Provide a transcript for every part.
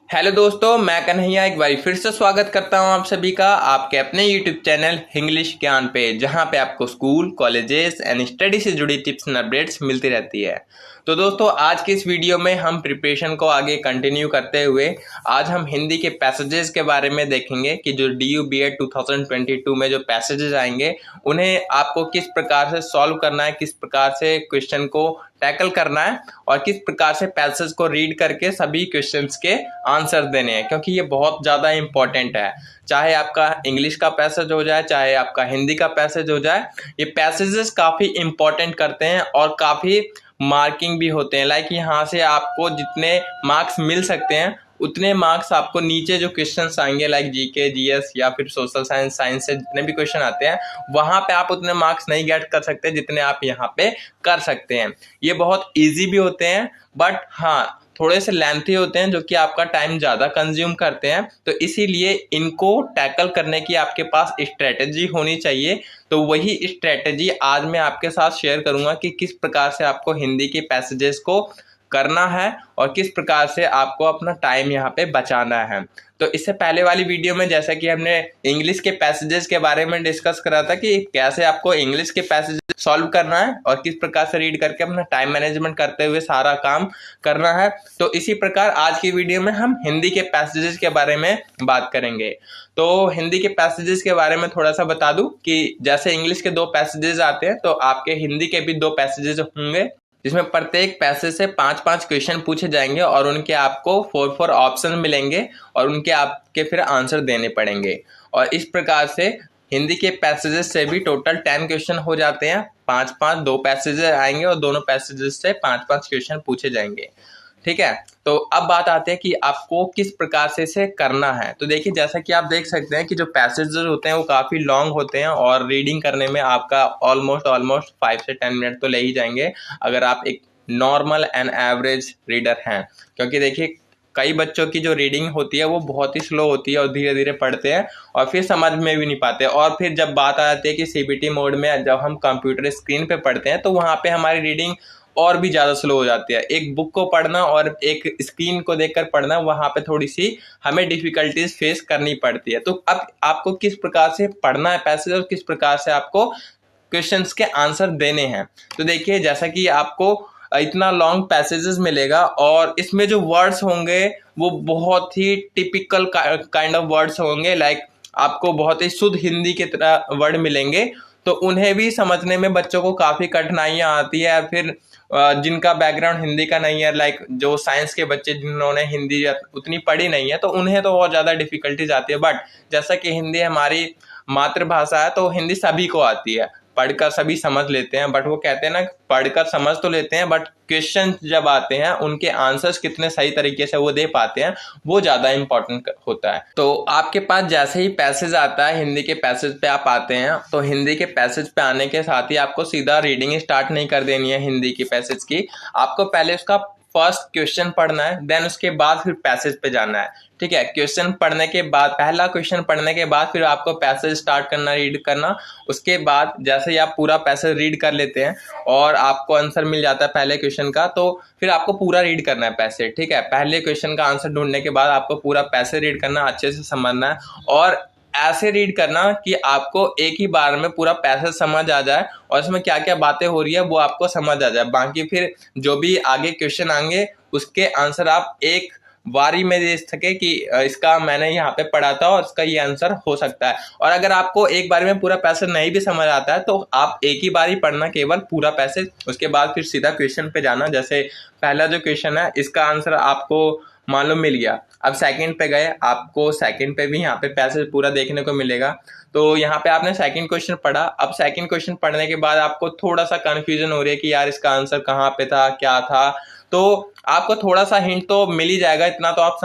Hello दोस्तों, मैं कन्हैया एक बार फिर से स्वागत करता हूं आप सभी का आपके अपने यूट्यूब चैनल इंग्लिश ज्ञान पे, जहां पे आपको स्कूल, कॉलेजेस एंड स्टडी से जुड़ी टिप्स एंड अपडेट्स मिलती रहती है। तो दोस्तों, आज के इस वीडियो में हम प्रिपरेशन को आगे कंटिन्यू करते हुए आज हम हिंदी के पैसेजेस के बारे में देखेंगे कि जो DU BEd 2022 में जो पैसेजेस आएंगे उन्हें आपको किस प्रकार से सॉल्व करना है, किस प्रकार से क्वेश्चन को टैकल करना है और किस प्रकार से पैसेज को रीड करके सभी क्वेश्चंस के आंसर देने हैं, क्योंकि ये बहुत ज़्यादा इंपॉर्टेंट है। चाहे आपका इंग्लिश का पैसेज हो जाए, चाहे आपका हिंदी का पैसेज हो जाए, ये पैसेजेस काफ़ी इंपॉर्टेंट करते हैं और काफ़ी मार्किंग भी होते हैं। लाइक यहाँ से आपको जितने मार्क्स मिल सकते हैं उतने मार्क्स आपको नीचे जो क्वेश्चंस आएंगे लाइक GK GS या फिर सोशल साइंस साइंस से जितने भी क्वेश्चन आते हैं वहां पे आप उतने मार्क्स नहीं गेट कर सकते जितने आप यहाँ पे कर सकते हैं। ये बहुत इजी भी होते हैं, बट हाँ थोड़े से लेंथी होते हैं जो कि आपका टाइम ज़्यादा कंज्यूम करते हैं। तो इसीलिए इनको टैकल करने की आपके पास स्ट्रेटेजी होनी चाहिए। तो वही स्ट्रेटेजी आज मैं आपके साथ शेयर करूंगा कि किस प्रकार से आपको हिंदी के पैसेजेस को करना है और किस प्रकार से आपको अपना टाइम यहाँ पे बचाना है। तो इससे पहले वाली वीडियो में जैसा कि हमने इंग्लिश के पैसेजेस के बारे में डिस्कस करा था कि कैसे आपको इंग्लिश के पैसेजेस सॉल्व करना है और किस प्रकार से रीड करके अपना टाइम मैनेजमेंट करते हुए सारा काम करना है, तो इसी प्रकार आज की वीडियो में हम हिंदी के पैसेजेस के बारे में बात करेंगे। तो हिंदी के पैसेजेस के बारे में थोड़ा सा बता दूं कि जैसे इंग्लिश के 2 पैसेजेस आते हैं तो आपके हिंदी के भी 2 पैसेजेस होंगे, जिसमें प्रत्येक पैसेज से 5-5 क्वेश्चन पूछे जाएंगे और उनके आपको 4-4 ऑप्शन मिलेंगे और उनके आपके फिर आंसर देने पड़ेंगे। और इस प्रकार से हिंदी के पैसेजेस से भी टोटल 10 क्वेश्चन हो जाते हैं। 5-5 2 पैसेजेस आएंगे और दोनों पैसेजेस से 5-5 क्वेश्चन पूछे जाएंगे। ठीक है, तो अब बात आती है कि आपको किस प्रकार से इसे करना है। तो देखिए, जैसा कि आप देख सकते हैं कि जो पैसेजेस होते हैं वो काफ़ी लॉन्ग होते हैं और रीडिंग करने में आपका ऑलमोस्ट 5 से 10 मिनट तो ले ही जाएंगे अगर आप एक नॉर्मल एंड एवरेज रीडर हैं। क्योंकि देखिए, कई बच्चों की जो रीडिंग होती है वो बहुत ही स्लो होती है और धीरे धीरे पढ़ते हैं और फिर समझ में भी नहीं पाते। और फिर जब बात आ जाती है कि CBT मोड में जब हम कंप्यूटर स्क्रीन पे पढ़ते हैं तो वहाँ पे हमारी रीडिंग और भी ज़्यादा स्लो हो जाती है। एक बुक को पढ़ना और एक स्क्रीन को देखकर पढ़ना, वहाँ पे थोड़ी सी हमें डिफिकल्टीज फेस करनी पड़ती है। तो अब आपको किस प्रकार से पढ़ना है पैसेज और किस प्रकार से आपको क्वेश्चंस के आंसर देने हैं। तो देखिए, जैसा कि आपको इतना लॉन्ग पैसेजेस मिलेगा और इसमें जो वर्ड्स होंगे वो बहुत ही टिपिकल काइंड ऑफ वर्ड्स होंगे। लाइक आपको बहुत ही शुद्ध हिंदी की तरह वर्ड मिलेंगे, तो उन्हें भी समझने में बच्चों को काफ़ी कठिनाइयाँ आती है। फिर जिनका बैकग्राउंड हिंदी का नहीं है, लाइक जो साइंस के बच्चे जिन्होंने हिंदी उतनी पढ़ी नहीं है, तो उन्हें तो बहुत ज़्यादा डिफिकल्टीज आती है। बट जैसा कि हिंदी हमारी मातृभाषा है तो हिंदी सभी को आती है, पढ़कर सभी समझ लेते हैं। बट वो कहते हैं ना, पढ़कर समझ तो लेते हैं बट क्वेश्चन जब आते हैं उनके आंसर्स कितने सही तरीके से वो दे पाते हैं वो ज़्यादा इंपॉर्टेंट होता है। तो आपके पास जैसे ही पैसेज आता है, हिंदी के पैसेज पे आप आते हैं, तो हिंदी के पैसेज पे आने के साथ ही आपको सीधा रीडिंग स्टार्ट नहीं कर देनी है हिंदी की पैसेज की। आपको पहले उसका फर्स्ट क्वेश्चन पढ़ना है, देन उसके बाद फिर पैसेज पे जाना है। ठीक है, क्वेश्चन पढ़ने के बाद, पहला क्वेश्चन पढ़ने के बाद फिर आपको पैसेज स्टार्ट करना, रीड करना। उसके बाद जैसे ही आप पूरा पैसेज रीड कर लेते हैं और आपको आंसर मिल जाता है पहले क्वेश्चन का, तो फिर आपको पूरा रीड करना है पैसेज। ठीक है, पहले क्वेश्चन का आंसर ढूंढने के बाद आपको पूरा पैसेज रीड करना, अच्छे से समझना है और ऐसे रीड करना कि आपको एक ही बार में पूरा पैसेज समझ आ जाए और इसमें क्या क्या बातें हो रही है वो आपको समझ आ जाए। बाकी फिर जो भी आगे क्वेश्चन आएंगे उसके आंसर आप एक बारी में दे सके कि इसका मैंने यहाँ पे पढ़ा था और इसका ये आंसर हो सकता है। और अगर आपको एक बारी में पूरा पैसेज नहीं भी समझ आता है तो आप एक ही बारी पढ़ना केवल पूरा पैसेज, उसके बाद फिर सीधा क्वेश्चन पे जाना। जैसे पहला जो क्वेश्चन है इसका आंसर आपको मालूम मिल गया, अब सेकंड पे गए, आपको सेकंड पे भी यहाँ पे पैसेज पूरा देखने को मिलेगा। तो यहाँ पे आपने सेकंड क्वेश्चन पढ़ा, अब सेकंड क्वेश्चन पढ़ने के बाद आपको थोड़ा सा कंफ्यूजन हो रही है कि यार इसका आंसर कहाँ पे था, क्या था। तो आपको थोड़ा सा हिंट तो मिल ही जाएगा, इतना तो आप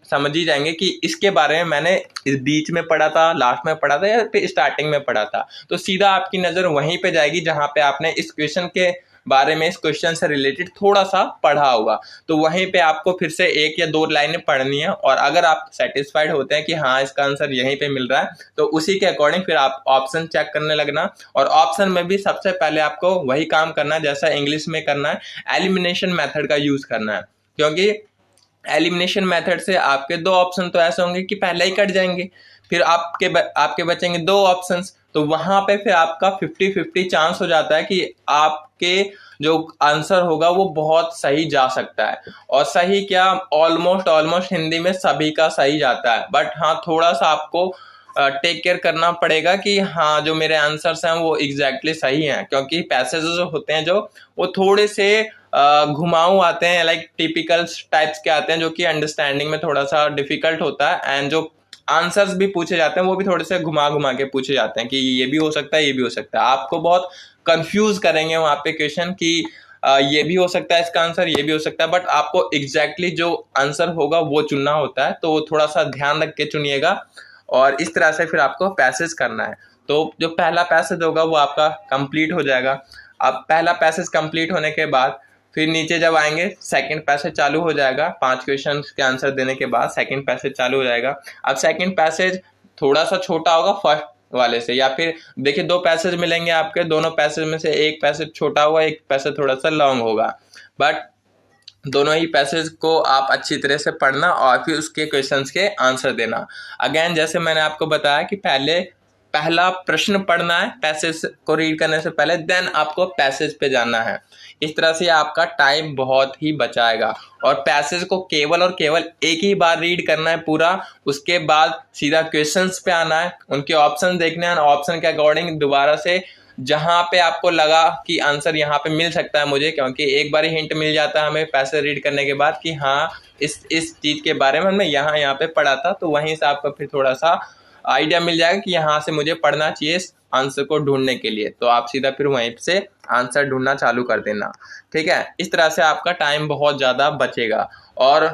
समझ ही जाएंगे कि इसके बारे में मैंने इस बीच में पढ़ा था, लास्ट में पढ़ा था या फिर स्टार्टिंग में पढ़ा था। तो सीधा आपकी नज़र वहीं पे जाएगी जहाँ पे आपने इस क्वेश्चन के बारे में, इस क्वेश्चन से रिलेटेड थोड़ा सा पढ़ा होगा। तो वहीं पे आपको फिर से 1 या 2 लाइनें पढ़नी है और अगर आप सेटिस्फाइड होते हैं कि हाँ इसका आंसर यहीं पे मिल रहा है तो उसी के अकॉर्डिंग फिर आप ऑप्शन चेक करने लगना। और ऑप्शन में भी सबसे पहले आपको वही काम करना है जैसा इंग्लिश में करना है, एलिमिनेशन मेथड का यूज करना है। क्योंकि एलिमिनेशन मेथड से आपके दो ऑप्शन तो ऐसे होंगे कि पहले ही कट जाएंगे, फिर आपके बचेंगे दो ऑप्शंस, तो वहां पे फिर आपका 50-50 चांस हो जाता है कि आपके जो आंसर होगा वो बहुत सही जा सकता है। और सही क्या, ऑलमोस्ट ऑलमोस्ट हिंदी में सभी का सही जाता है, बट हाँ थोड़ा सा आपको टेक केयर करना पड़ेगा कि हाँ जो मेरे आंसर्स हैं वो एग्जैक्टली सही हैं, क्योंकि पैसेजेस होते हैं जो वो थोड़े से घुमाऊ आते हैं, लाइक टिपिकल टाइप्स के आते हैं जो कि अंडरस्टैंडिंग में थोड़ा सा डिफिकल्ट होता है, एंड जो आंसर्स भी पूछे जाते हैं वो भी थोड़े से घुमा घुमा के पूछे जाते हैं कि ये भी हो सकता है, ये भी हो सकता है। आपको बहुत कंफ्यूज करेंगे वहां पे क्वेश्चन कि ये भी हो सकता है इसका आंसर, ये भी हो सकता है, बट आपको एग्जैक्टली जो आंसर होगा वो चुनना होता है, तो थोड़ा सा ध्यान रख के चुनिएगा। और इस तरह से फिर आपको पैसेज करना है। तो जो पहला पैसेज होगा वो आपका कंप्लीट हो जाएगा। अब पहला पैसेज कंप्लीट होने के बाद फिर नीचे जब आएंगे सेकंड पैसेज चालू हो जाएगा। 5 क्वेश्चन के आंसर देने के बाद सेकंड पैसेज चालू हो जाएगा। अब सेकंड पैसेज थोड़ा सा छोटा होगा फर्स्ट वाले से, या फिर देखिए दो पैसेज मिलेंगे आपके, दोनों पैसेज में से एक पैसेज छोटा होगा, एक पैसेज थोड़ा सा लॉन्ग होगा, बट दोनों ही पैसेज को आप अच्छी तरह से पढ़ना और फिर उसके क्वेश्चंस के आंसर देना। अगेन जैसे मैंने आपको बताया कि पहला प्रश्न पढ़ना है पैसेज को रीड करने से पहले, देन आपको पैसेज पे जाना है। इस तरह से आपका टाइम बहुत ही बचाएगा। और पैसेज को केवल और केवल एक ही बार रीड करना है पूरा, उसके बाद सीधा क्वेश्चंस पे आना है, उनके ऑप्शन देखने हैं, ऑप्शन के अकॉर्डिंग दोबारा से जहां पे आपको लगा कि आंसर यहाँ पे मिल सकता है मुझे, क्योंकि एक बार हिंट मिल जाता है हमें पैसेज रीड करने के बाद कि हाँ इस चीज के बारे में हमने यहाँ पे पढ़ा था, तो वहीं से आपको फिर थोड़ा सा आइडिया मिल जाएगा कि यहाँ से मुझे पढ़ना चाहिए इस आंसर को ढूंढने के लिए, तो आप सीधा फिर वहीं से आंसर ढूंढना चालू कर देना। ठीक है, इस तरह से आपका टाइम बहुत ज्यादा बचेगा। और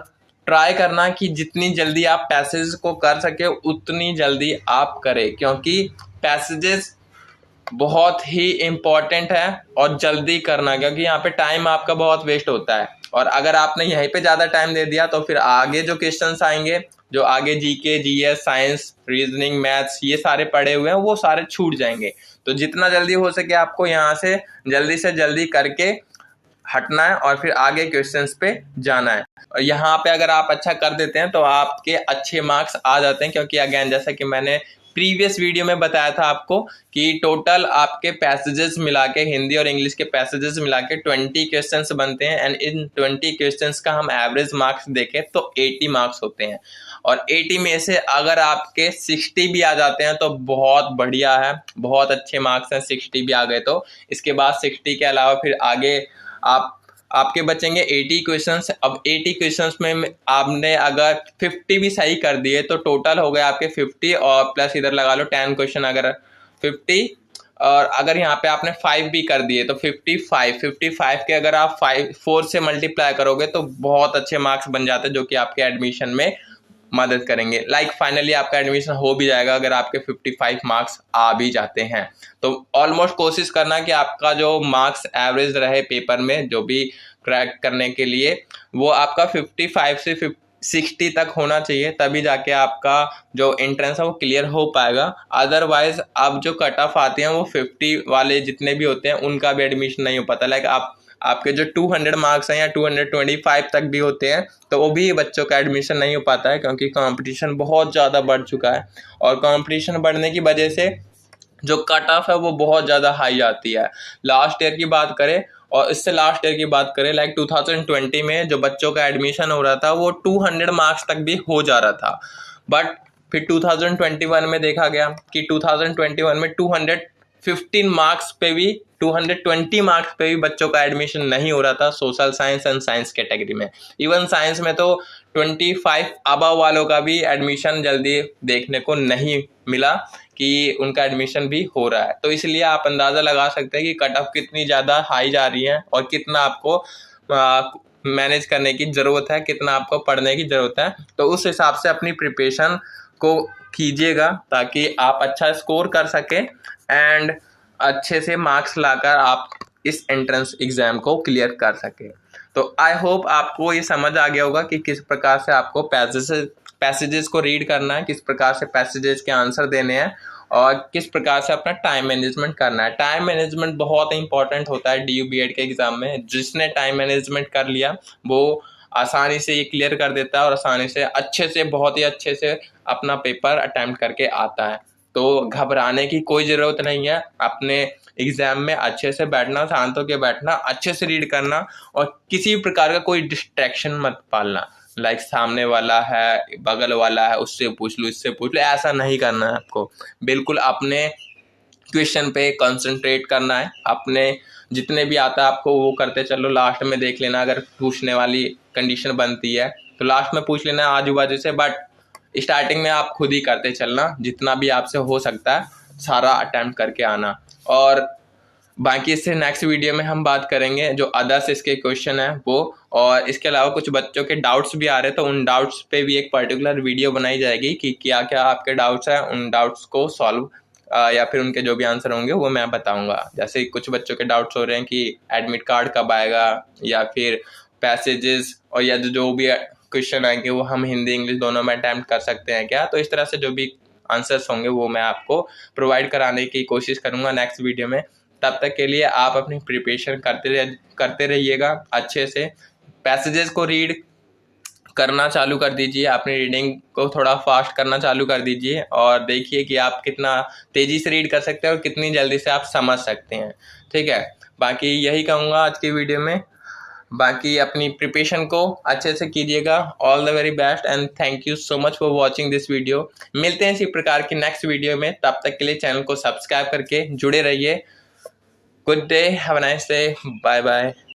ट्राई करना कि जितनी जल्दी आप पैसेज को कर सके उतनी जल्दी आप करें, क्योंकि पैसेजेस बहुत ही इम्पोर्टेंट है और जल्दी करना, क्योंकि यहाँ पे टाइम आपका बहुत वेस्ट होता है। और अगर आपने यहीं पे ज़्यादा टाइम दे दिया तो फिर आगे जो क्वेश्चंस आएंगे, जो आगे GK, GS, science, reasoning, maths ये सारे पढ़े हुए हैं वो सारे छूट जाएंगे। तो जितना जल्दी हो सके आपको यहाँ से जल्दी करके हटना है और फिर आगे क्वेश्चंस पे जाना है। और यहाँ पे अगर आप अच्छा कर देते हैं तो आपके अच्छे मार्क्स आ जाते हैं, क्योंकि अगेन जैसा कि मैंने प्रीवियस वीडियो में बताया था आपको कि टोटल आपके पैसेजेस मिला के, हिंदी और इंग्लिश के पैसेजेस मिला के 20 क्वेश्चंस बनते हैं, एंड इन 20 क्वेश्चंस का हम एवरेज मार्क्स देखें तो 80 मार्क्स होते हैं। और 80 में से अगर आपके 60 भी आ जाते हैं तो बहुत बढ़िया है, बहुत अच्छे मार्क्स हैं। 60 भी आ गए तो इसके बाद 60 के अलावा फिर आगे आपके बचेंगे 80 क्वेश्चंस। अब 80 क्वेश्चंस में आपने अगर 50 भी सही कर दिए तो टोटल हो गए आपके 50, और प्लस इधर लगा लो 10 क्वेश्चन अगर 50, और अगर यहाँ पे आपने 5 भी कर दिए तो 55 के अगर आप 4 से मल्टीप्लाई करोगे तो बहुत अच्छे मार्क्स बन जाते हैं, जो कि आपके एडमिशन में मदद करेंगे। लाइक फाइनली आपका एडमिशन हो भी जाएगा अगर आपके 55 मार्क्स आ भी जाते हैं। तो ऑलमोस्ट कोशिश करना कि आपका जो मार्क्स एवरेज रहे पेपर में, जो भी क्रैक करने के लिए, वो आपका 55 से 60 तक होना चाहिए, तभी जाके आपका जो एंट्रेंस है वो क्लियर हो पाएगा। अदरवाइज अब जो कट ऑफ आते हैं वो 50 वाले जितने भी होते हैं उनका भी एडमिशन नहीं हो पाता। लाइक आपके जो 200 मार्क्स हैं या 225 तक भी होते हैं तो वो भी बच्चों का एडमिशन नहीं हो पाता है, क्योंकि कंपटीशन बहुत ज़्यादा बढ़ चुका है। और कंपटीशन बढ़ने की वजह से जो कट ऑफ है वो बहुत ज़्यादा हाई आती है। लास्ट ईयर की बात करें और इससे लास्ट ईयर की बात करें, लाइक 2020 में जो बच्चों का एडमिशन हो रहा था वो 200 मार्क्स तक भी हो जा रहा था, बट फिर 2021 में देखा गया कि 2021 में 215 मार्क्स पे भी, 220 मार्क्स पे भी बच्चों का एडमिशन नहीं हो रहा था social science and science category में। इवन साइंस में तो 25 अबव वालों का भी एडमिशन जल्दी देखने को नहीं मिला कि उनका एडमिशन भी हो रहा है। तो इसलिए आप अंदाज़ा लगा सकते हैं कि कट ऑफ कितनी ज़्यादा हाई जा रही है और कितना आपको मैनेज करने की ज़रूरत है, कितना आपको पढ़ने की ज़रूरत है। तो उस हिसाब से अपनी प्रिपरेशन को कीजिएगा ताकि आप अच्छा स्कोर कर सकें एंड अच्छे से मार्क्स लाकर आप इस एंट्रेंस एग्ज़ाम को क्लियर कर सकें। तो आई होप आपको ये समझ आ गया होगा कि किस प्रकार से आपको पैसेजेस को रीड करना है, किस प्रकार से पैसेजेस के आंसर देने हैं और किस प्रकार से अपना टाइम मैनेजमेंट करना है। टाइम मैनेजमेंट बहुत इंपॉर्टेंट होता है DU BED के एग्ज़ाम में। जिसने टाइम मैनेजमेंट कर लिया वो आसानी से ये क्लियर कर देता है और आसानी से अच्छे से, बहुत ही अच्छे से अपना पेपर अटेम्प्ट करके आता है। तो घबराने की कोई ज़रूरत नहीं है। अपने एग्ज़ाम में अच्छे से बैठना, शांत होकर बैठना, अच्छे से रीड करना और किसी भी प्रकार का कोई डिस्ट्रैक्शन मत पालना। लाइक सामने वाला है, बगल वाला है, उससे पूछ लो, इससे पूछ लो, ऐसा नहीं करना है आपको। बिल्कुल अपने क्वेश्चन पे कंसंट्रेट करना है। अपने जितने भी आता है आपको वो करते चलो, लास्ट में देख लेना अगर पूछने वाली कंडीशन बनती है तो लास्ट में पूछ लेना आजू बाजू से, बट स्टार्टिंग में आप खुद ही करते चलना, जितना भी आपसे हो सकता है सारा अटेम्प्ट करके आना। और बाकी इससे नेक्स्ट वीडियो में हम बात करेंगे जो अदर्स इसके क्वेश्चन है वो, और इसके अलावा कुछ बच्चों के डाउट्स भी आ रहे हैं तो उन डाउट्स पे भी एक पर्टिकुलर वीडियो बनाई जाएगी कि क्या क्या आपके डाउट्स हैं। उन डाउट्स को सॉल्व या फिर उनके जो भी आंसर होंगे वो मैं बताऊंगा। जैसे कुछ बच्चों के डाउट्स हो रहे हैं कि एडमिट कार्ड कब आएगा, या फिर पैसेजेस, और या जो भी क्वेश्चन आएंगे वो हम हिंदी इंग्लिश दोनों में अटैम्प्ट कर सकते हैं क्या। तो इस तरह से जो भी आंसर्स होंगे वो मैं आपको प्रोवाइड कराने की कोशिश करूंगा नेक्स्ट वीडियो में। तब तक के लिए आप अपनी प्रिपरेशन करते रहिएगा अच्छे से। पैसेजेस को रीड करना चालू कर दीजिए, अपनी रीडिंग को थोड़ा फास्ट करना चालू कर दीजिए और देखिए कि आप कितना तेज़ी से रीड कर सकते हैं और कितनी जल्दी से आप समझ सकते हैं। ठीक है, बाकी यही कहूँगा आज की वीडियो में। बाकी अपनी प्रिपरेशन को अच्छे से कीजिएगा। All the very best and thank you so much for watching this video. मिलते हैं इसी प्रकार की नेक्स्ट वीडियो में, तब तक के लिए चैनल को सब्सक्राइब करके जुड़े रहिए। Good day, have a nice day, bye bye.